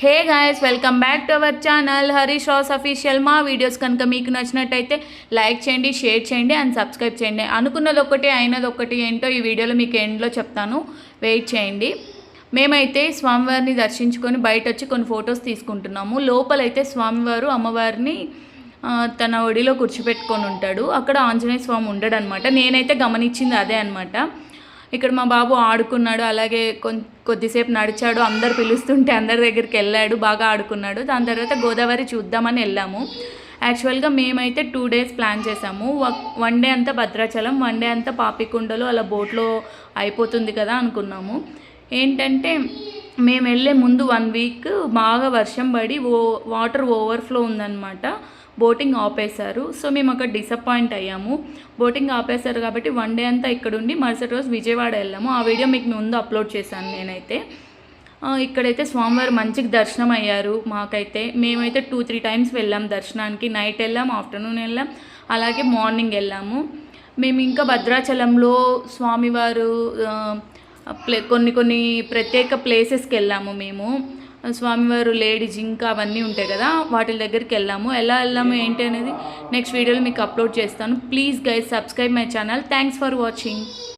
Hey guys, welcome back to our channel Harish Ras official. మా videos కనుక మీకు నచ్చినట్టయితే లైక్ చేయండి, షేర్ చేయండి అండ్ సబ్స్క్రైబ్ చేయండి. అనుకున్నది ఒకటి అయినది ఒకటి ఏంటో ఈ వీడియోలో మీకు ఎండ్లో చెప్తాను, వెయిట్ చేయండి. మేమైతే స్వామివారిని దర్శించుకొని బయట వచ్చి కొన్ని ఫొటోస్ తీసుకుంటున్నాము. లోపలైతే స్వామివారు అమ్మవారిని తన ఒడిలో కూర్చోపెట్టుకొని ఉంటాడు. అక్కడ ఆంజనేయ స్వామి ఉండడు అనమాట. నేనైతే గమనించింది అదే అనమాట. ఇక్కడ మా బాబు ఆడుకున్నాడు, అలాగే కొద్దిసేపు నడిచాడు, అందరు పిలుస్తుంటే అందరి దగ్గరికి వెళ్ళాడు, బాగా ఆడుకున్నాడు. దాని తర్వాత గోదావరి చూద్దామని వెళ్ళాము. యాక్చువల్గా మేమైతే 2 days ప్లాన్ చేసాము. 1 day అంతా భద్రాచలం, 1 day అంతా పాపికొండలు అలా బోట్లో అయిపోతుంది కదా అనుకున్నాము. ఏంటంటే మేము వెళ్ళే ముందు 1 week బాగా వర్షం పడి వాటర్ ఓవర్ఫ్లో ఉందన్నమాట. బోటింగ్ ఆపేశారు. సో మేము అక్కడ డిసప్పాయింట్ అయ్యాము. బోటింగ్ ఆపేశారు కాబట్టి 1 day అంతా ఇక్కడ ఉండి మరుసటి రోజు విజయవాడ వెళ్ళాము. ఆ వీడియో మీకు ముందు అప్లోడ్ చేశాను నేనైతే. ఇక్కడైతే స్వామివారు మంచిగా దర్శనం అయ్యారు మాకైతే. మేమైతే 2-3 times వెళ్ళాం దర్శనానికి. నైట్ వెళ్ళాం, ఆఫ్టర్నూన్ వెళ్ళాం, అలాగే మార్నింగ్ వెళ్ళాము. మేము ఇంకా భద్రాచలంలో స్వామివారు కొన్ని ప్రత్యేక ప్లేసెస్కి వెళ్ళాము మేము. స్వామివారు లేడీ జింక అవన్నీ ఉంటాయి కదా, వాటి దగ్గరికి వెళ్ళాము. ఎలా వెళ్ళాము ఏంటి అనేది నెక్స్ట్ వీడియోలో మీకు అప్లోడ్ చేస్తాను. Please guys, subscribe my channel. Thanks for watching.